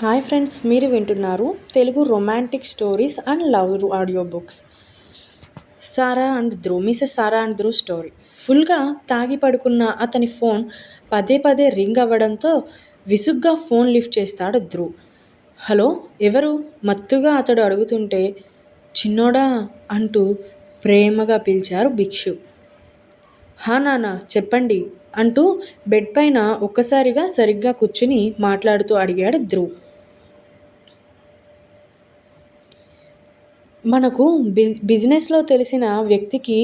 Hi friends, మీరు వింటున్నారు Telugu romantic stories and love audio books. Sara and Dhruv, Mrs Sara and Dhruv story. ఫుల్గా తాగి పడుకున్న అతని ఫోన్ పదే పదే రింగ్ అవ్వడంతో విసుగ్గా ఫోన్ లిఫ్ట్ చేస్తాడు ధ్రువ్. హలో, ఎవరు? మత్తుగా అతడు అడుగుతుంటే, చిన్నోడా అంటూ ప్రేమగా పిలిచారు భిక్షు. హా నాన్న, చెప్పండి అంటూ బెడ్ పైన ఒక్కసారిగా సరిగ్గా కూర్చుని మాట్లాడుతూ అడిగాడు ధ్రువ్. మనకు బిజినెస్లో తెలిసిన వ్యక్తికి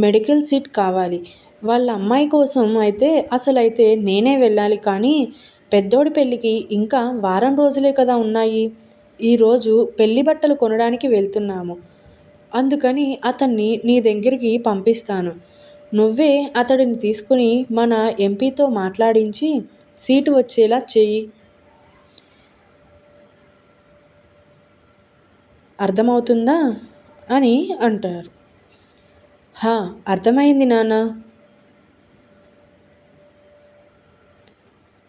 మెడికల్ సీట్ కావాలి. వాళ్ళ అమ్మాయి కోసం అసలైతే నేనే వెళ్ళాలి, కానీ పెద్దోడి పెళ్ళికి ఇంకా వారం రోజులే కదా ఉన్నాయి. ఈరోజు పెళ్లి బట్టలు కొనడానికి వెళ్తున్నాము. అందుకని అతన్ని నీ దగ్గరికి పంపిస్తాను. నువ్వే అతడిని తీసుకుని మన ఎంపీతో మాట్లాడించి సీటు వచ్చేలా చెయ్యి. అర్థమవుతుందా అని అంటారు. హా, అర్థమైంది నాన్న.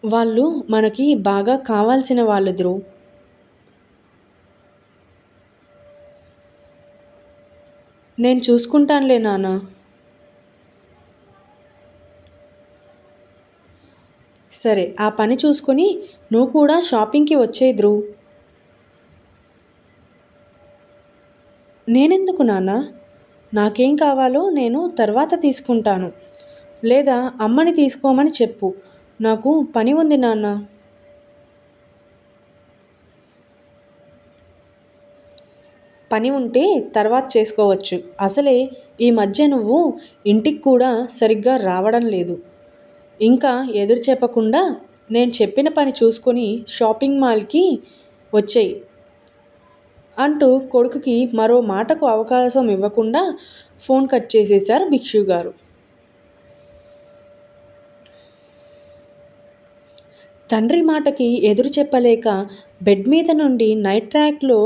వాళ్ళు మనకి బాగా కావాల్సిన వాళ్ళు ధ్రువ్. నేను చూసుకుంటానులే నాన్న. సరే, ఆ పని చూసుకుని నువ్వు కూడా షాపింగ్కి వచ్చేయి ధ్రువ్. నేనెందుకు నాన్న? నాకేం కావాలో నేను తర్వాత తీసుకుంటాను. లేదా అమ్మని తీసుకోమని చెప్పు. నాకు పని ఉంది నాన్న. పని ఉంటే తర్వాత చేసుకోవచ్చు. అసలే ఈ మధ్య నువ్వు ఇంటికి కూడా సరిగ్గా రావడం లేదు. ఇంకా ఎదురు చెప్పకుండా నేను చెప్పిన పని చూసుకొని షాపింగ్ మాల్కి వచ్చేయి అంటూ కొడుకుకి మరో మాటకు అవకాశం ఇవ్వకుండా ఫోన్ కట్ చేసేశారు భిక్షు గారు. తండ్రి మాటకి ఎదురు చెప్పలేక బెడ్ మీద నుండి నైట్ ట్రాక్లో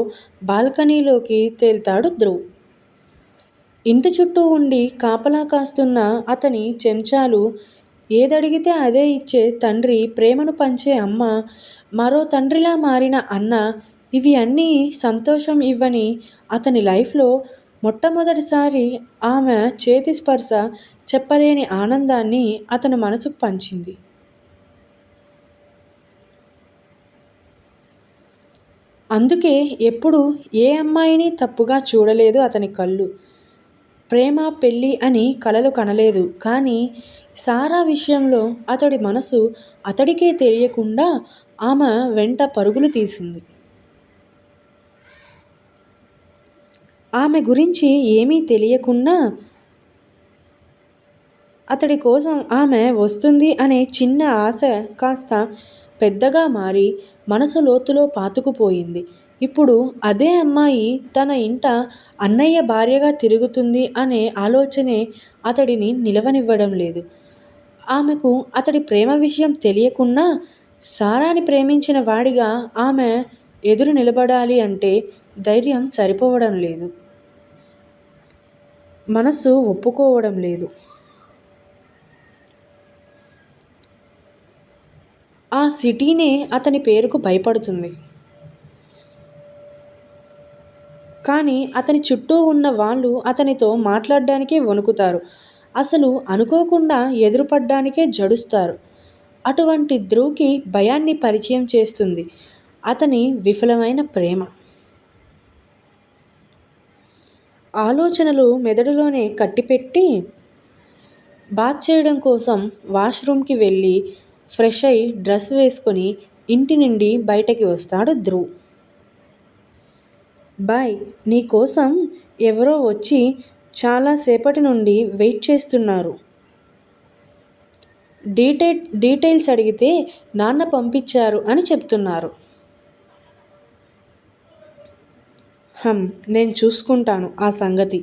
బాల్కనీలోకి తేల్తాడు ధ్రువ్. ఇంటి చుట్టూ ఉండి కాపలా కాస్తున్న అతని చెంచాలు, ఏదడిగితే అదే ఇచ్చే తండ్రి, ప్రేమను పంచే అమ్మ, మరో తండ్రిలా మారిన అన్న, ఇవి అన్నీ సంతోషం ఇవ్వని అతని లైఫ్లో మొట్టమొదటిసారి ఆమె చేతి స్పర్శ చెప్పలేని ఆనందాన్ని అతని మనసుకు పంచింది. అందుకే ఎప్పుడు ఏ అమ్మాయిని తప్పుగా చూడలేదు అతని కళ్ళు. ప్రేమ, పెళ్ళి అని కలలు కనలేదు. కానీ సారా విషయంలో అతడి మనసు అతడికే తెలియకుండా ఆమె వెంట పరుగులు తీసింది. ఆమె గురించి ఏమీ తెలియకున్నా అతడి కోసం ఆమె వస్తుంది అనే చిన్న ఆశ కాస్త పెద్దగా మారి మనసు లోతులో పాతుకుపోయింది. ఇప్పుడు అదే అమ్మాయి తన ఇంట అన్నయ్య భార్యగా తిరుగుతుంది అనే ఆలోచనే అతడిని నిలవనివ్వడం లేదు. ఆమెకు అతడి ప్రేమ విషయం తెలియకున్నా సారాని ప్రేమించిన వాడిగా ఆమె ఎదురు నిలబడాలి అంటే ధైర్యం సరిపోవడం లేదు. మనసు ఒప్పుకోవడం లేదు. ఆ సిటీనే అతని పేరుకు భయపడుతుంది. కానీ అతని చుట్టూ ఉన్న వాళ్ళు అతనితో మాట్లాడడానికే వణుకుతారు. అసలు అనుకోకుండా ఎదురుపడ్డానికే జడుస్తారు. అటువంటి ధ్రువ్కి భయాన్ని పరిచయం చేస్తుంది అతని విఫలమైన ప్రేమ. ఆలోచనలు మెదడులోనే కట్టిపెట్టి బాత్ చేయడం కోసం వాష్రూమ్కి వెళ్ళి ఫ్రెష్ అయి డ్రెస్ వేసుకొని ఇంటి నుండి బయటకి వస్తాడు ధ్రువ్. బాయ్, నీకోసం ఎవరో వచ్చి చాలాసేపటి నుండి వెయిట్ చేస్తున్నారు. డీటెయిల్స్ అడిగితే నాన్న పంపించారు అని చెప్తున్నారు. నేను చూసుకుంటాను ఆ సంగతి.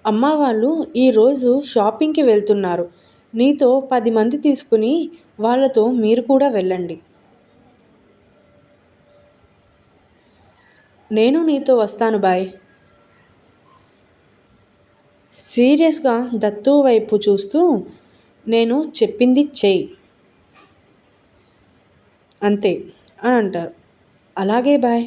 అమ్మ వాళ్ళు ఈరోజు షాపింగ్కి వెళ్తున్నారు. నీతో 10 మంది తీసుకుని వాళ్ళతో మీరు కూడా వెళ్ళండి. నేను నీతో వస్తాను బాయ్. సీరియస్గా దత్తు వైపు చూస్తూ, నేను చెప్పింది చెయ్యి అంతే. అని అంటారు. అలాగే బాయ్.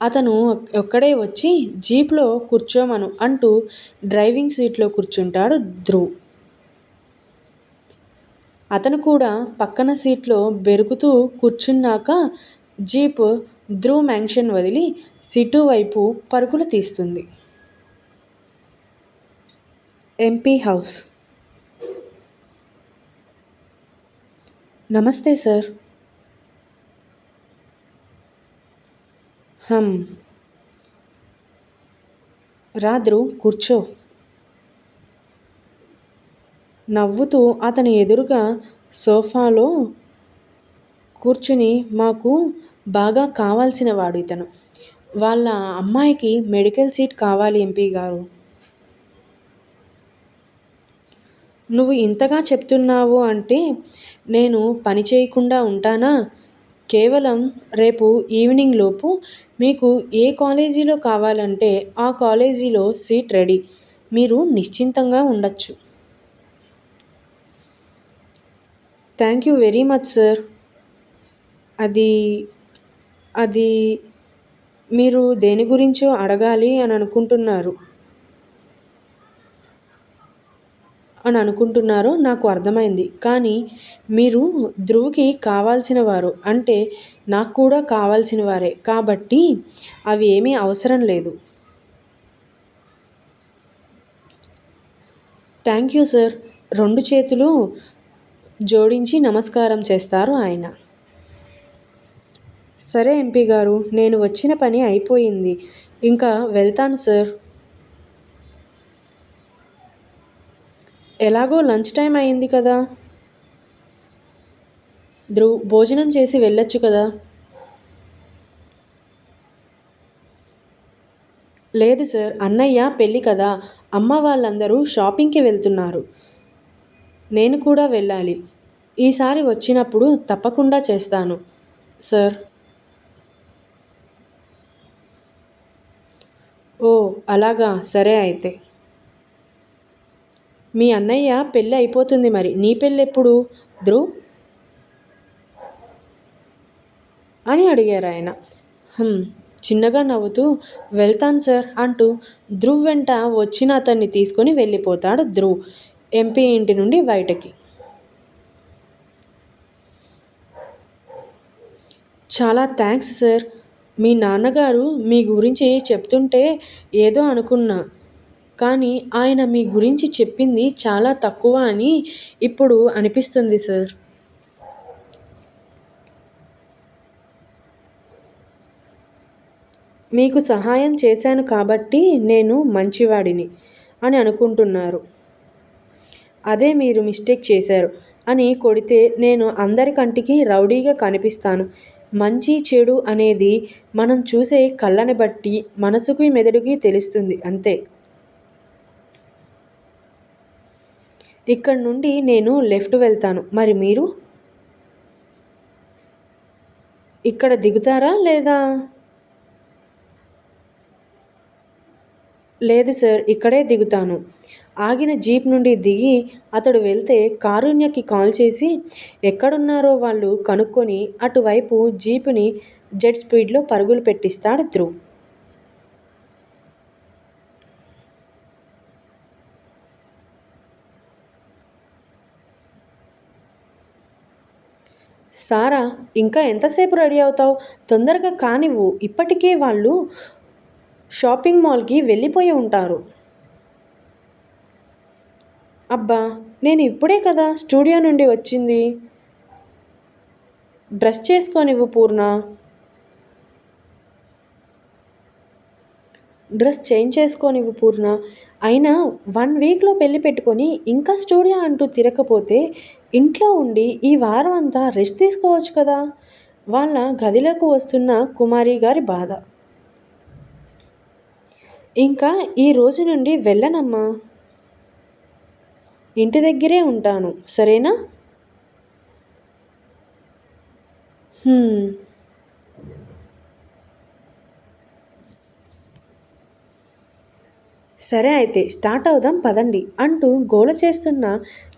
అతను ఒక్కడే వచ్చి జీప్లో కూర్చోమను అంటూ డ్రైవింగ్ సీట్లో కూర్చుంటాడు ధ్రువ్. అతను కూడా పక్కన సీట్లో బెరుకుతూ కూర్చున్నాక జీప్ ధ్రువ్ మ్యాన్షన్ వదిలి సిటు వైపు పరుగులు తీస్తుంది. MP house. నమస్తే సార్. హమ్. రా ధ్రువ్ కూర్చో. నవ్వుతూ అతని ఎదురుగా సోఫాలో కూర్చుని మాకు బాగా కావాల్సిన వాడు ఇతను. వాళ్ళ అమ్మాయికి మెడికల్ సీట్ కావాలి ఎంపీ గారు. నువ్వు ఇంతగా చెప్తున్నావు అంటే నేను పని చేయకుండా ఉంటానా? కేవలం రేపు ఈవినింగ్ లోపు మీకు ఏ కాలేజీలో కావాలంటే ఆ కాలేజీలో సీట్ రెడీ. మీరు నిశ్చింతంగా ఉండొచ్చు. Thank you very much sir. అది అది మీరు దేని గురించో అడగాలి అని అనుకుంటున్నారో నాకు అర్థమైంది. కానీ మీరు ధ్రువ్‌కి కావాల్సిన వారు. అంటే నాకు కూడా కావాల్సిన వారే. కాబట్టి అవి ఏమీ అవసరం లేదు. Thank you sir. 2 చేతులు జోడించి నమస్కారం చేస్తారు ఆయన. సరే ఎంపీ గారు, నేను వచ్చిన పని అయిపోయింది. ఇంకా వెళ్తాను సార్. ఎలాగో లంచ్ టైం అయింది కదా. ధ్రువ్ భోజనం చేసి వెళ్ళొచ్చు కదా. లేదు సార్, అన్నయ్య పెళ్ళి కదా. అమ్మ వాళ్ళందరూ షాపింగ్కి వెళ్తున్నారు. నేను కూడా వెళ్ళాలి. ఈసారి వచ్చినప్పుడు తప్పకుండా చేస్తాను సార్. ఓ అలాగా, సరే అయితే. మీ అన్నయ్య పెళ్ళి అయిపోతుంది మరి. నీ పెళ్ళెప్పుడు ధ్రువ్ అని అడిగారు ఆయన. చిన్నగా నవ్వుతూ వెళ్తాను సార్ అంటూ ధ్రువ్ వెంట వచ్చిన అతన్ని తీసుకొని వెళ్ళిపోతాడు ధ్రువ్ ఎంపీ ఇంటి నుండి బయటకి. చాలా థ్యాంక్స్ సార్. మీ నాన్నగారు మీ గురించి చెప్తుంటే ఏదో అనుకున్నా. కానీ ఆయన మీ గురించి చెప్పింది చాలా తక్కువ అని ఇప్పుడు అనిపిస్తుంది సార్. మీకు సహాయం చేశాను కాబట్టి నేను మంచివాడిని అని అనుకుంటున్నారు. అదే మీరు మిస్టేక్ చేశారు అని కొడితే నేను అందరి కంటికి రౌడీగా కనిపిస్తాను. మంచి చెడు అనేది మనం చూసే కళ్ళని బట్టి మనసుకి మెదడుకి తెలుస్తుంది అంతే. ఇక్కడ నుండి నేను లెఫ్ట్ వెళ్తాను. మరి మీరు ఇక్కడ దిగుతారా లేదా? లేదు సార్, ఇక్కడే దిగుతాను. ఆగిన జీప్ నుండి దిగి అతడు వెళ్తే కారుణ్యకి కాల్ చేసి ఎక్కడున్నారో వాళ్ళు కనుక్కొని అటువైపు జీపుని జెట్ స్పీడ్లో పరుగులు పెట్టిస్తాడు ధ్రువ్. సారా, ఇంకా ఎంతసేపు రెడీ అవుతావు? తొందరగా కానివ్వు. ఇప్పటికే వాళ్ళు షాపింగ్ మాల్కి వెళ్ళిపోయి ఉంటారు. అబ్బా, నేను ఇప్పుడే కదా స్టూడియో నుండి వచ్చింది. డ్రెస్ చేసుకోనివ్వు పూర్ణ. డ్రెస్ చేంజ్ చేసుకోనివ్వు పూర్ణ. అయినా 1 వీక్లో పెళ్లి పెట్టుకొని ఇంకా స్టూడియో అంటూ తిరగకపోతే ఇంట్లో ఉండి ఈ వారం అంతా రెస్ట్ తీసుకోవచ్చు కదా. వాళ్ళ గదిలోకి వస్తున్న కుమారి గారి బాధ. ఇంకా ఈ రోజు నుండి వెళ్ళనమ్మా. ఇంటి దగ్గరే ఉంటాను, సరేనా? సరే అయితే స్టార్ట్ అవుదాం పదండి అంటూ గోల చేస్తున్న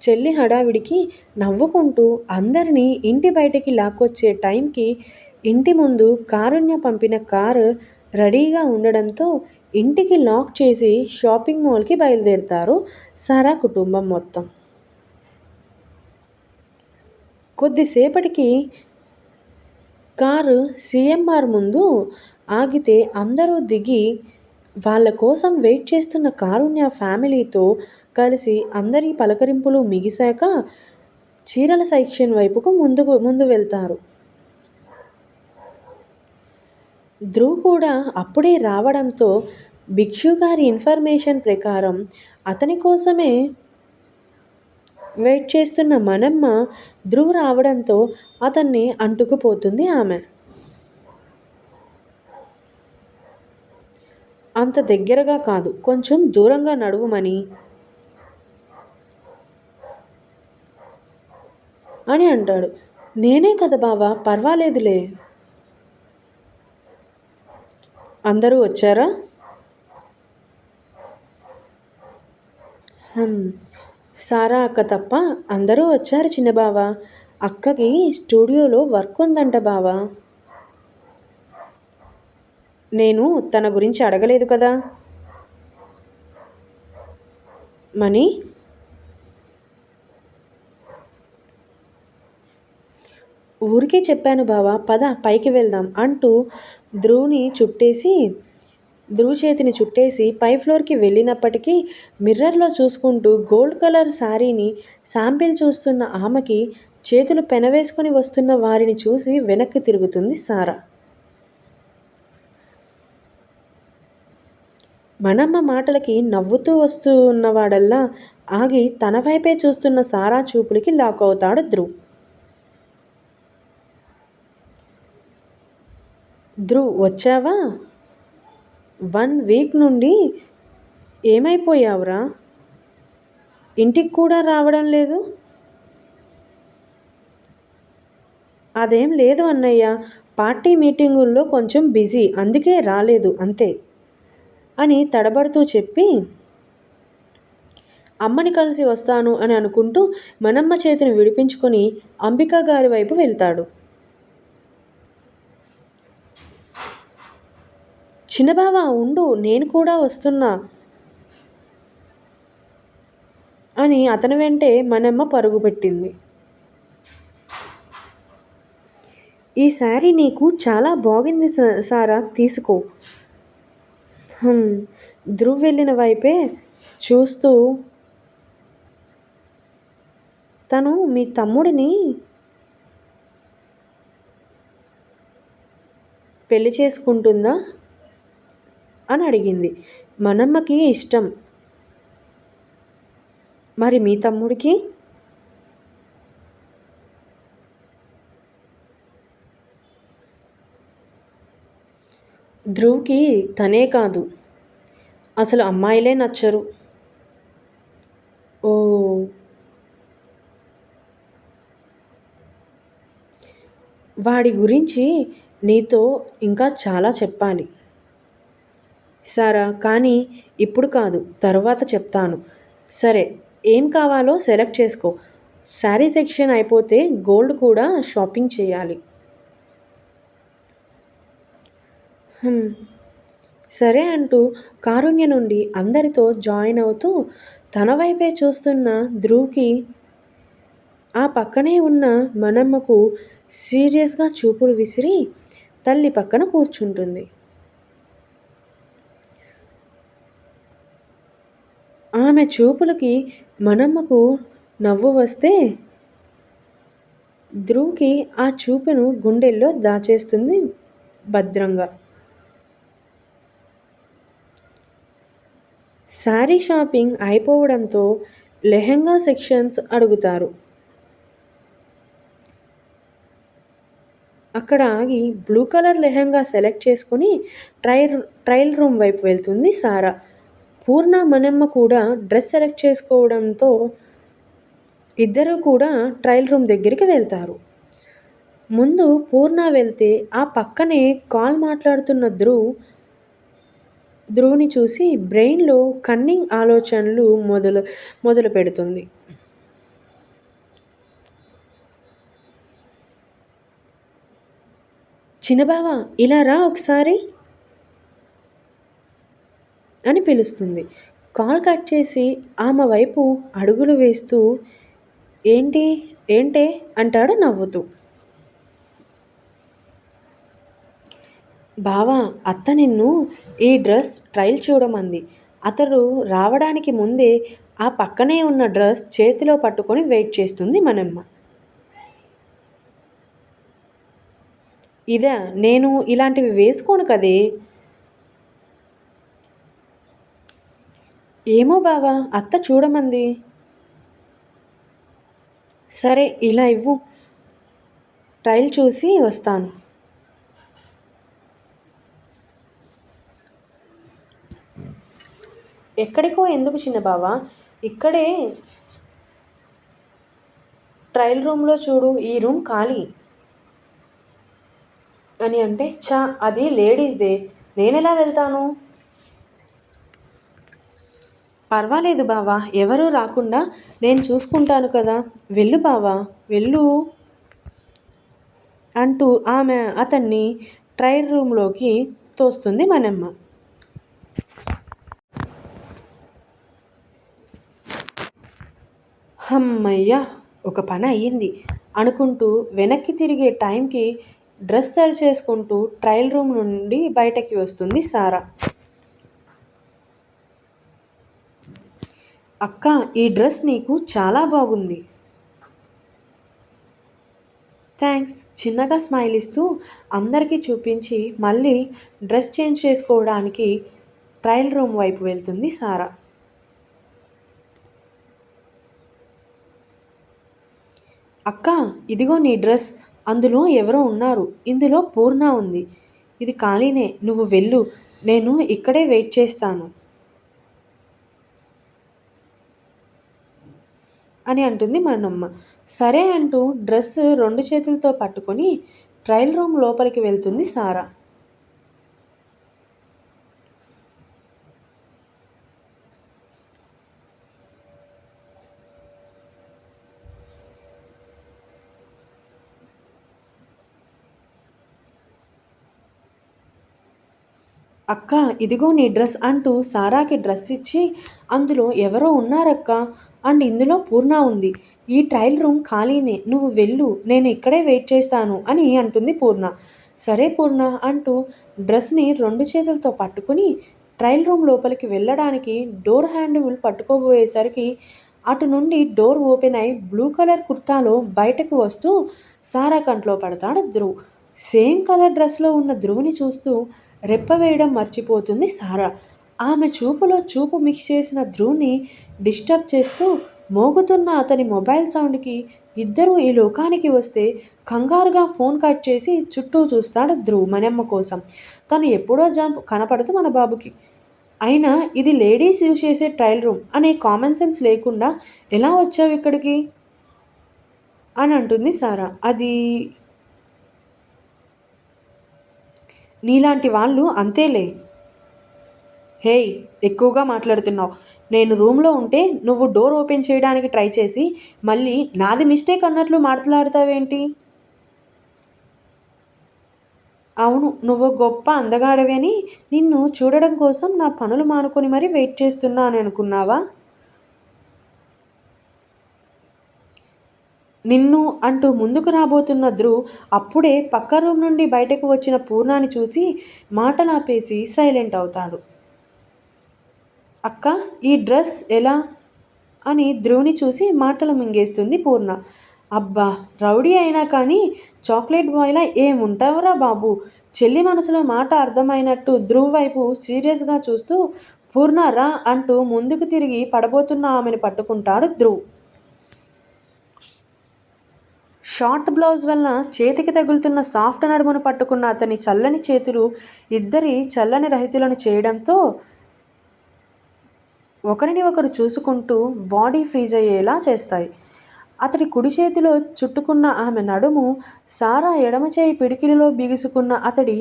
చెల్లి హడావిడికి నవ్వుకుంటూ అందరినీ ఇంటి బయటికి లాక్కొచ్చే టైంకి ఇంటి ముందు కారుణ్య పంపిన కారు రెడీగా ఉండడంతో ఇంటికి లాక్ చేసి షాపింగ్ మాల్కి బయలుదేరుతారు సారా కుటుంబం మొత్తం. కొద్దిసేపటికి కారు సీఎంఆర్ ముందు ఆగితే అందరూ దిగి వాళ్ళ కోసం వెయిట్ చేస్తున్న కారుణ్య ఫ్యామిలీతో కలిసి అందరి పలకరింపులు మిగిశాక చీరల సెక్షన్ వైపుకు ముందు వెళ్తారు. ధ్రువ్ కూడా అప్పుడే రావడంతో భిక్షు గారి ఇన్ఫర్మేషన్ ప్రకారం అతని కోసమే వెయిట్ చేస్తున్న మనమ్మ ధ్రువ్ రావడంతో అతన్ని అంటుకుపోతుంది ఆమె. అంత దగ్గరగా కాదు, కొంచెం దూరంగా నడువుమని అని అంటాడు. నేనే కదా బావా, పర్వాలేదులే. అందరూ వచ్చారా? సారా అక్క తప్ప అందరూ వచ్చారు చిన్నబావ. అక్కకి స్టూడియోలో వర్క్ ఉందంట బావా. నేను తన గురించి అడగలేదు కదా. మనీ ఊరికే చెప్పాను బావా, పద పైకి వెళ్దాం అంటూ ధ్రువ్ చేతిని చుట్టేసి పై ఫ్లోర్కి వెళ్ళినప్పటికీ మిర్రర్లో చూసుకుంటూ గోల్డ్ కలర్ శారీని శాంపిల్ చూస్తున్న ఆమెకి చేతులు పెనవేసుకొని వస్తున్న వారిని చూసి వెనక్కి తిరుగుతుంది సారా. మనమ్మ మాటలకి నవ్వుతూ వస్తూ ఉన్నవాడల్లా ఆగి తన వైపే చూస్తున్న సారా చూపులకి లాక్ అవుతాడు ధ్రువ్. వచ్చావా? 1 వీక్ నుండి ఏమైపోయావురా? ఇంటికి కూడా రావడం లేదు. అదేం లేదు అన్నయ్య, పార్టీ మీటింగుల్లో కొంచెం బిజీ, అందుకే రాలేదు అంతే అని తడబడుతూ చెప్పి అమ్మని కలిసి వస్తాను అని అనుకుంటూ మనమ్మ చేతిని విడిపించుకొని అంబికా గారి వైపు వెళ్తాడు. చిన్నబావ ఉండు, నేను కూడా వస్తున్నా అని అతని వెంటే మనమ్మ పరుగు పెట్టింది. ఈ శారీ నీకు చాలా బాగుంది సారా, తీసుకో. ధ్రువ్ వెళ్ళిన వైపే చూస్తూ తను మీ తమ్ముడిని పెళ్లి చేసుకుంటుందా అని అడిగింది. మనమ్మకి ఇష్టం. మరి మీ తమ్ముడికి? ధ్రువ్కి తనే కాదు, అసలు అమ్మాయిలే నచ్చరు. ఓ, వాడి గురించి నీతో ఇంకా చాలా చెప్పాలి సారా, కానీ ఇప్పుడు కాదు, తరువాత చెప్తాను. సరే, ఏం కావాలో సెలెక్ట్ చేసుకో. శారీ సెక్షన్ అయిపోతే గోల్డ్ కూడా షాపింగ్ చేయాలి. సరే అంటూ కారుణ్య నుండి అందరితో జాయిన్ అవుతూ తన వైపే చూస్తున్న ధ్రువ్కి ఆ పక్కనే ఉన్న మనమ్మకు సీరియస్గా చూపులు విసిరి తల్లి పక్కన కూర్చుంటుంది. ఆమె చూపులకి మనమ్మకు నవ్వు వస్తే ధ్రువ్కి ఆ చూపును గుండెల్లో దాచేస్తుంది భద్రంగా. శారీ షాపింగ్ అయిపోవడంతో లెహెంగా సెక్షన్స్ అడుగుతారు. అక్కడ ఆగి బ్లూ కలర్ లెహెంగా సెలెక్ట్ చేసుకుని ట్రయల్ రూమ్ వైపు వెళ్తుంది సారా. పూర్ణ మనమ్మ కూడా డ్రెస్ సెలెక్ట్ చేసుకోవడంతో ఇద్దరు కూడా ట్రయల్ రూమ్ దగ్గరికి వెళ్తారు. ముందు పూర్ణ వెళ్తే ఆ పక్కనే కాల్ మాట్లాడుతున్న ధ్రువ్ ధ్రువుని చూసి బ్రెయిన్లో కన్నింగ్ ఆలోచనలు మొదలు పెడుతుంది. చిన్నబావ, ఇలా రా ఒకసారి అని పిలుస్తుంది. కాల్ కట్ చేసి ఆమె వైపు అడుగులు వేస్తూ ఏంటి ఏంటే అంటాడు నవ్వుతూ. బావా, అత్త నిన్ను ఈ డ్రెస్ ట్రైల్ చూడమంది. అతడు రావడానికి ముందే ఆ పక్కనే ఉన్న డ్రెస్ చేతిలో పట్టుకొని వెయిట్ చేస్తుంది మనమ్మ. ఇదా, నేను ఇలాంటివి వేసుకోను కదే. ఏమో బావా, అత్త చూడమంది. సరే, ఇలా ఇవ్వు, ట్రైల్ చూసి వస్తాను. ఎక్కడికో ఎందుకు చిన్న బావా, ఇక్కడే ట్రయల్ రూమ్లో చూడు, ఈ రూమ్ ఖాళీ అని అంటే, చా అది లేడీస్దే, నేనెలా వెళ్తాను. పర్వాలేదు బావా, ఎవరూ రాకుండా నేను చూసుకుంటాను కదా, వెళ్ళు బావా వెళ్ళు అంటూ ఆమె అతన్ని ట్రయల్ రూమ్లోకి తోస్తుంది మనమ్మ. హమ్మయ్య, ఒక పని అయ్యింది అనుకుంటూ వెనక్కి తిరిగే టైంకి డ్రెస్ సరి చేసుకుంటూ ట్రయల్ రూమ్ నుండి బయటకి వస్తుంది సారా. అక్క, ఈ డ్రెస్ నీకు చాలా బాగుంది. థ్యాంక్స్, చిన్నగా స్మైల్ ఇస్తూ అందరికీ చూపించి మళ్ళీ డ్రెస్ చేంజ్ చేసుకోవడానికి ట్రయల్ రూమ్ వైపు వెళ్తుంది సారా. అక్క, ఇదిగో నీ డ్రెస్, అందులో ఎవరో ఉన్నారు, ఇందులో పూర్ణ ఉంది, ఇది ఖాళీనే, నువ్వు వెళ్ళు, నేను ఇక్కడే వెయిట్ చేస్తాను అని అంటుంది మనమ్మ. సరే అంటూ డ్రెస్ 2 చేతులతో పట్టుకొని ట్రయల్ రూమ్ లోపలికి వెళ్తుంది సారా. అక్క, ఇదిగో నీ డ్రెస్ అంటూ సారాకి డ్రెస్ ఇచ్చి, అందులో ఎవరో ఉన్నారక్క, అండ్ ఇందులో పూర్ణ ఉంది, ఈ ట్రయల్ రూమ్ ఖాళీనే, నువ్వు వెళ్ళు, నేను ఇక్కడే వెయిట్ చేస్తాను అని అంటుంది పూర్ణ. సరే పూర్ణ అంటూ డ్రెస్ని 2 చేతులతో పట్టుకుని ట్రయల్ రూమ్ లోపలికి వెళ్ళడానికి డోర్ హ్యాండిల్ పట్టుకోబోయేసరికి అటు నుండి డోర్ ఓపెన్ అయి బ్లూ కలర్ కుర్తాలో బయటకు వస్తూ సారా కంట్లో పడతాడు ధ్రువ్. సేమ్ కలర్ డ్రెస్లో ఉన్న ధ్రువుని చూస్తూ రెప్ప వేయడం మర్చిపోతుంది సారా. ఆమె చూపులో చూపు మిక్స్ చేసిన ధ్రువ్ని డిస్టర్బ్ చేస్తూ మోగుతున్న అతని మొబైల్ సౌండ్కి ఇద్దరూ ఈ లోకానికి వస్తే కంగారుగా ఫోన్ కట్ చేసి చుట్టూ చూస్తాడు ధ్రువ్ మనమ్మ కోసం. తను ఎప్పుడో జంప్ కనపడదు మన బాబుకి. అయినా ఇది లేడీస్ యూజ్ చేసే ట్రయల్ రూమ్ అనే కామన్ సెన్స్ లేకుండా ఎలా వచ్చావు ఇక్కడికి అని అంటుంది సారా. అది నీలాంటి వాళ్ళు అంతేలే. హేయ్, ఎక్కువగా మాట్లాడుతున్నావు. నేను రూమ్లో ఉంటే నువ్వు డోర్ ఓపెన్ చేయడానికి ట్రై చేసి మళ్ళీ నాది మిస్టేక్ అన్నట్లు మాట్లాడతావేంటి. అవును, నువ్వు గొప్ప అందగాడివి అని నిన్ను చూడడం కోసం నా పనులు మానుకొని మరీ వెయిట్ చేస్తున్నా అని అనుకున్నావా. నిన్ను అంటూ ముందుకు రాబోతున్న ధ్రువ్ అప్పుడే పక్క రూమ్ నుండి బయటకు వచ్చిన పూర్ణాని చూసి మాటలాపేసి సైలెంట్ అవుతాడు. అక్క, ఈ డ్రెస్ ఎలా అని ధ్రువ్ని చూసి మాటలు మింగేస్తుంది పూర్ణ. అబ్బా, రౌడీ అయినా కానీ చాక్లెట్ బాయ్లా ఏముంటావురా బాబు. చెల్లి మనసులో మాట అర్థమైనట్టు ధ్రువ్ వైపు సీరియస్గా చూస్తూ పూర్ణ రా అంటూ ముందుకు తిరిగి పడబోతున్న ఆమెను పట్టుకుంటాడు ధ్రువ్. షార్ట్ బ్లౌజ్ వల్ల చేతికి తగులుతున్న సాఫ్ట్ నడుమును పట్టుకున్న అతని చల్లని చేతులు ఇద్దరి చల్లని రహితులను చేయడంతో ఒకరిని ఒకరు చూసుకుంటూ బాడీ ఫ్రీజ్ అయ్యేలా చేస్తాయి. అతడి కుడి చేతిలో చుట్టుకున్న ఆమె నడుము, సారా ఎడమ చేయి పిడికిలిలో బిగుసుకున్న అతడి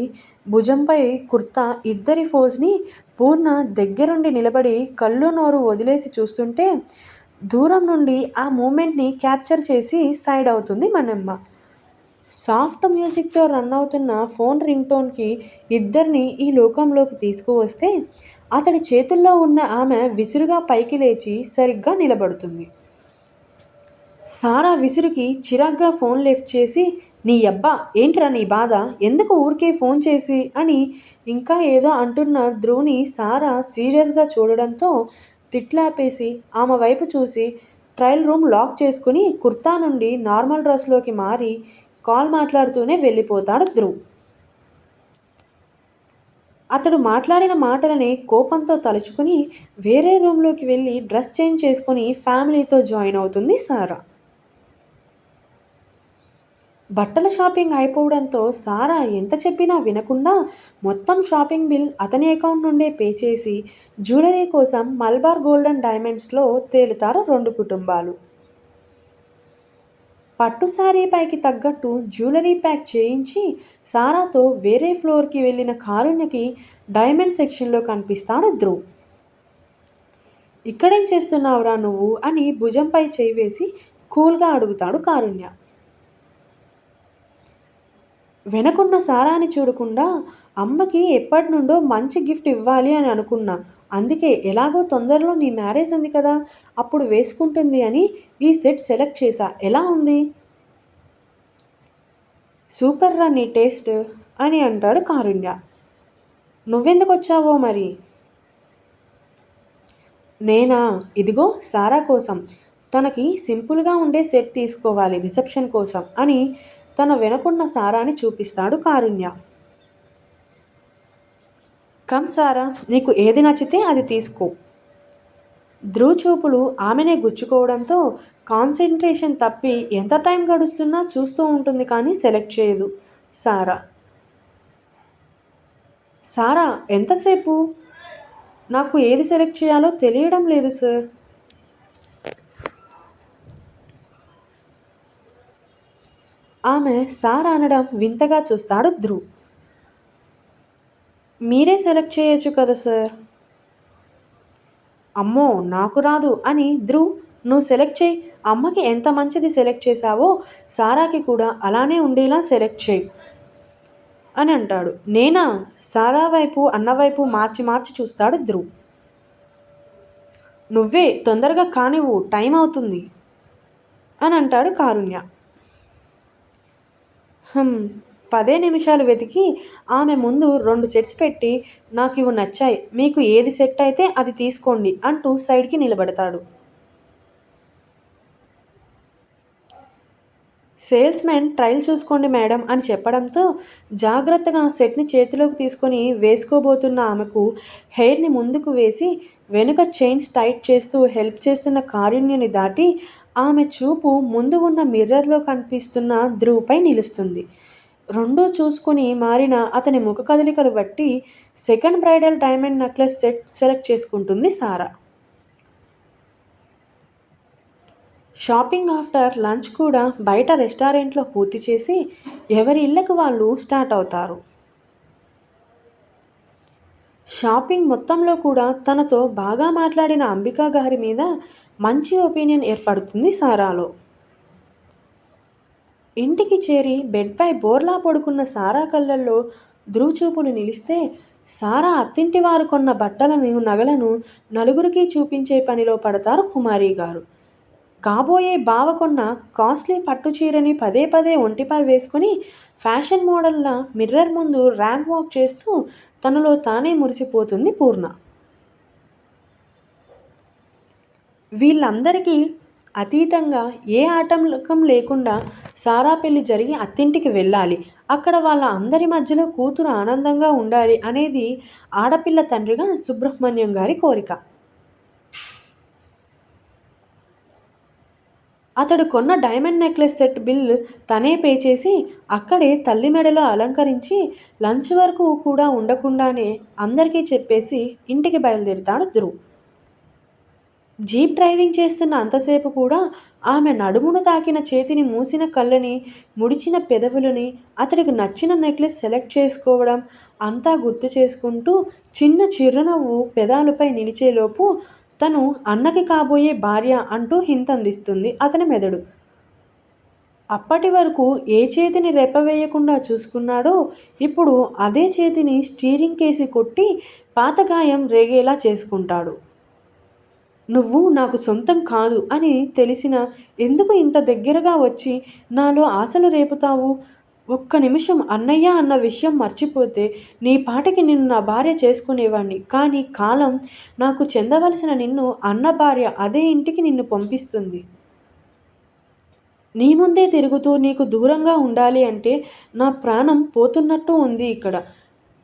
భుజంపై కుర్తా ఇద్దరి ఫోజ్ని పూర్ణ దగ్గరుండి నిలబడి కళ్ళు నోరు వదిలేసి చూస్తుంటే దూరం నుండి ఆ మూమెంట్ని క్యాప్చర్ చేసి సైడ్ అవుతుంది మనమ్మ. సాఫ్ట్ మ్యూజిక్తో రన్ అవుతున్న ఫోన్ రింగ్ టోన్కి ఇద్దరిని ఈ లోకంలోకి తీసుకువస్తే అతడి చేతుల్లో ఉన్న ఆమె విసురుగా పైకి లేచి సరిగ్గా నిలబడుతుంది. సారా విసురుకి చిరాగ్గా ఫోన్ లిఫ్ట్ చేసి, నీ యబ్బా ఏంట్రా నీ బాధ, ఎందుకు ఊరికే ఫోన్ చేసి అని ఇంకా ఏదో అంటున్న ధ్రువ్ని సారా సీరియస్గా చూడడంతో తిట్లాపేసి ఆమె వైపు చూసి ట్రయల్ రూమ్ లాక్ చేసుకుని కుర్తా నుండి నార్మల్ డ్రెస్లోకి మారి కాల్ మాట్లాడుతూనే వెళ్ళిపోతాడు ధ్రువ్. అతడు మాట్లాడిన మాటలని కోపంతో తలుచుకుని వేరే రూమ్లోకి వెళ్ళి డ్రెస్ చేంజ్ చేసుకుని ఫ్యామిలీతో జాయిన్ అవుతుంది సారా. బట్టల షాపింగ్ అయిపోవడంతో సారా ఎంత చెప్పినా వినకుండా మొత్తం షాపింగ్ బిల్ అతని అకౌంట్ నుండే పే చేసి జ్యువెలరీ కోసం మల్బార్ గోల్డెన్ డైమండ్స్లో తేలుతారు రెండు కుటుంబాలు. పట్టు శారీ పైకి తగ్గట్టు జ్యువెలరీ ప్యాక్ చేయించి సారాతో వేరే ఫ్లోర్కి వెళ్ళిన కారుణ్యకి డైమండ్ సెక్షన్లో కనిపిస్తాడు ధ్రువ్. ఇక్కడేం చేస్తున్నావురా నువ్వు అని భుజంపై చేయి వేసి కూల్గా అడుగుతాడు కారుణ్య. వెనకున్న సారాని చూడకుండా అమ్మకి ఎప్పటి నుండో మంచి గిఫ్ట్ ఇవ్వాలి అని అనుకున్నా, అందుకే ఎలాగో తొందరలో నీ మ్యారేజ్ ఉంది కదా అప్పుడు వేసుకుంటుంది అని ఈ సెట్ సెలెక్ట్ చేశా, ఎలా ఉంది? సూపర్ రా నీ టేస్ట్ అని అంటాడు కారుణ్య. నువ్వెందుకు వచ్చావో మరి? నేనా, ఇదిగో సారా కోసం, తనకి సింపుల్గా ఉండే సెట్ తీసుకోవాలి రిసెప్షన్ కోసం అని తన వెనకున్న సారాని చూపిస్తాడు కారుణ్య. కమ్ సారా, నీకు ఏది నచ్చితే అది తీసుకో. ధ్రువ్ చూపులు ఆమెనే గుచ్చుకోవడంతో కాన్సన్ట్రేషన్ తప్పి ఎంత టైం గడుస్తున్నా చూస్తూ ఉంటుంది కానీ సెలెక్ట్ చేయదు సారా. సారా, ఎంతసేపు? నాకు ఏది సెలెక్ట్ చేయాలో తెలియడం లేదు సార్. ఆమె సారా అనడం వింతగా చూస్తాడు ధ్రువ్. మీరే సెలెక్ట్ చేయొచ్చు కదా సార్. అమ్మో నాకు రాదు అని ధ్రువ్, నువ్వు సెలెక్ట్ చేయి, అమ్మకి ఎంత మంచిది సెలెక్ట్ చేశావో సారాకి కూడా అలానే ఉండేలా సెలెక్ట్ చేయి అని అంటాడు. నేనా? సారా వైపు అన్న వైపు మార్చి మార్చి చూస్తాడు ధ్రువ్. నువ్వే, తొందరగా కానివ్వు, టైం అవుతుంది అని అంటాడు కారుణ్య. 10 నిమిషాలు వెతికి ఆమె ముందు 2 సెట్స్ పెట్టి, నాకు ఇవి నచ్చాయి, మీకు ఏది సెట్ అయితే అది తీసుకోండి అంటూ సైడ్కి నిలబడతాడు. సేల్స్ మ్యాన్ ట్రయల్ చూసుకోండి మేడం అని చెప్పడంతో జాగ్రత్తగా సెట్ని చేతిలోకి తీసుకొని వేసుకోబోతున్న ఆమెకు హెయిర్ని ముందుకు వేసి వెనుక చైన్స్ టైట్ చేస్తూ హెల్ప్ చేస్తున్న కారుణ్యని దాటి ఆమె చూపు ముందు ఉన్న మిర్రర్లో కనిపిస్తున్న ధ్రువ్పై నిలుస్తుంది. రెండూ చూసుకుని మారిన అతని ముఖ కదలికలు బట్టి second bridal diamond necklace set select చేసుకుంటుంది సారా. షాపింగ్ ఆఫ్టర్ లంచ్ కూడా బయట రెస్టారెంట్లో పూర్తి చేసి ఎవరి ఇళ్లకు వాళ్ళు స్టార్ట్ అవుతారు. షాపింగ్ మొత్తంలో కూడా తనతో బాగా మాట్లాడిన అంబికా గారి మీద మంచి ఒపీనియన్ ఏర్పడుతుంది సారాలో. ఇంటికి చేరి బెడ్పై బోర్లా పడుకున్న సారా కళ్ళల్లో ధ్రువ్ చూపులు నిలిస్తే సారా అత్తింటి వారు కొన్న బట్టలను నగలను నలుగురికి చూపించే పనిలో పడతారు కుమారి గారు. కాబోయే బావ కొన్న కాస్ట్లీ పట్టు చీరని పదే పదే ఒంటిపై వేసుకుని ఫ్యాషన్ మోడల్లా మిర్రర్ ముందు ర్యాంప్ వాక్ చేస్తూ తనలో తానే మురిసిపోతుంది పూర్ణ. వీళ్ళందరికీ అతీతంగా ఏ ఆటంకం లేకుండా సారా పెళ్లి జరిగి అత్తింటికి వెళ్ళాలి, అక్కడ వాళ్ళ అందరి మధ్యలో కూతురు ఆనందంగా ఉండాలి అనేది ఆడపిల్ల తండ్రిగా సుబ్రహ్మణ్యం గారి కోరిక. అతడు కొన్న డైమండ్ నెక్లెస్ సెట్ బిల్ తనే పే చేసి అక్కడే తల్లి మెడలో అలంకరించి లంచ్ వరకు కూడా ఉండకుండానే అందరికీ చెప్పేసి ఇంటికి బయలుదేరుతాడు ధ్రువ్. జీప్ డ్రైవింగ్ చేస్తున్న అంతసేపు కూడా ఆమె నడుమును తాకిన చేతిని, మూసిన కళ్ళని, ముడిచిన పెదవులని, అతడికి నచ్చిన నెక్లెస్ సెలెక్ట్ చేసుకోవడం అంతా గుర్తు చేసుకుంటూ చిన్న చిరునవ్వు పెదాలపై నిలిచేలోపు తను అన్నకి కాబోయే భార్య అంటూ హింతందిస్తుంది అతని మెదడు. అప్పటి వరకు ఏ చేతిని రెప్పవేయకుండా చూసుకున్నాడో ఇప్పుడు అదే చేతిని స్టీరింగ్ కేసి కొట్టి పాతగాయం రేగేలా చేసుకుంటాడు. నువ్వు నాకు సొంతం కాదు అని తెలిసిన ఎందుకు ఇంత దగ్గరగా వచ్చి నాలో ఆశలు రేపుతావు? ఒక్క నిమిషం అన్నయ్య అన్న విషయం మర్చిపోతే నీ పాటికి నిన్ను నా భార్య చేసుకునేవాణ్ణి. కానీ కాలం నాకు చెందవలసిన నిన్ను అన్న భార్య అదే ఇంటికి నిన్ను పంపిస్తుంది. నీ ముందే తిరుగుతూ నీకు దూరంగా ఉండాలి అంటే నా ప్రాణం పోతున్నట్టు ఉంది ఇక్కడ.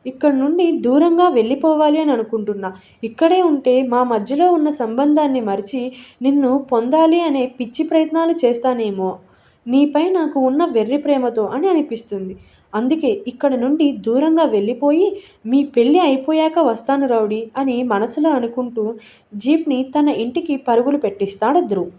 ఇక్కడ నుండి దూరంగా వెళ్ళిపోవాలి అని అనుకుంటున్నా. ఇక్కడే ఉంటే మా మధ్యలో ఉన్న సంబంధాన్ని మరిచి నిన్ను పొందాలి అనే పిచ్చి ప్రయత్నాలు చేస్తానేమో నీపై నాకు ఉన్న వెర్రి ప్రేమతో అని అనిపిస్తుంది. అందుకే ఇక్కడ నుండి దూరంగా వెళ్ళిపోయి మీ పెళ్ళి అయిపోయాక వస్తాను రౌడీ అని మనసులో అనుకుంటూ జీప్ని తన ఇంటికి పరుగులు పెట్టిస్తాడు ధ్రువ్.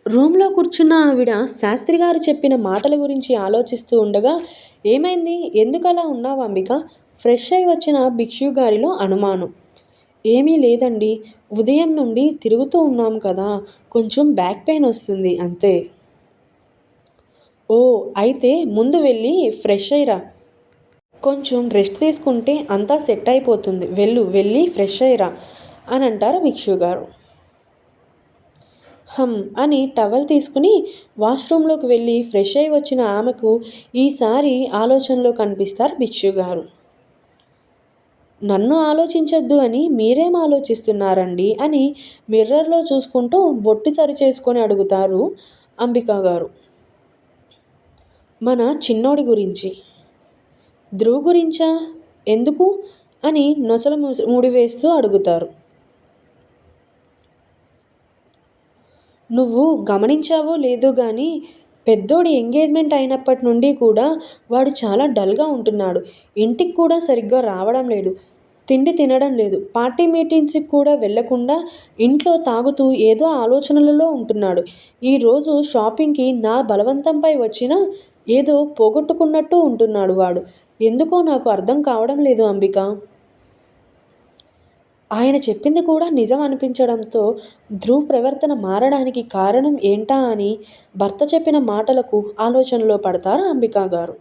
రూమ్లో కూర్చున్న ఆవిడ శాస్త్రి గారు చెప్పిన మాటల గురించి ఆలోచిస్తూ ఉండగా, ఏమైంది, ఎందుకలా ఉన్నావు అంబిక? ఫ్రెష్ అయి వచ్చిన భిక్షు గారిలో అనుమానం. ఏమీ లేదండి, ఉదయం నుండి తిరుగుతూ ఉన్నాం కదా, కొంచెం బ్యాక్ పెయిన్ వస్తుంది అంతే. ఓ, అయితే ముందు వెళ్ళి ఫ్రెష్ అయ్యిరా. కొంచెం రెస్ట్ తీసుకుంటే అంతా సెట్ అయిపోతుంది. వెళ్ళి ఫ్రెష్ అయ్యిరా అని అంటారు భిక్షు గారు. అని టవల్ తీసుకుని వాష్రూంలోకి వెళ్ళి ఫ్రెష్ అయి వచ్చిన ఆమెకు ఈసారి ఆలోచనలో కనిపిస్తారు భిక్షు గారు. నన్ను ఆలోచించొద్దు అని మీరేం ఆలోచిస్తున్నారండి అని మిర్రర్లో చూసుకుంటూ బొట్టు సరి చేసుకొని అడుగుతారు అంబికా గారు. మన చిన్నోడి గురించి. ధ్రువ్ గురించా? ఎందుకు అని నొసలు ముడివేస్తూ అడుగుతారు. నువ్వు గమనించావో లేదో కానీ పెద్దోడి ఎంగేజ్మెంట్ అయినప్పటి నుండి కూడా వాడు చాలా డల్గా ఉంటున్నాడు. ఇంటికి కూడా సరిగ్గా రావడం లేదు, తిండి తినడం లేదు, పార్టీ మీటింగ్స్కి కూడా వెళ్లకుండా ఇంట్లో తాగుతూ ఏదో ఆలోచనలలో ఉంటున్నాడు. ఈరోజు షాపింగ్కి నా బలవంతంపై వచ్చినా ఏదో పోగొట్టుకున్నట్టు ఉంటున్నాడు వాడు. ఎందుకో నాకు అర్థం కావడం లేదు అంబిక. ఆయన చెప్పింది కూడా నిజం అనిపించడంతో ధ్రువ్ ప్రవర్తన మారడానికి కారణం ఏంటా అని భర్త చెప్పిన మాటలకు ఆలోచనలో పడతారు అంబికా గారు.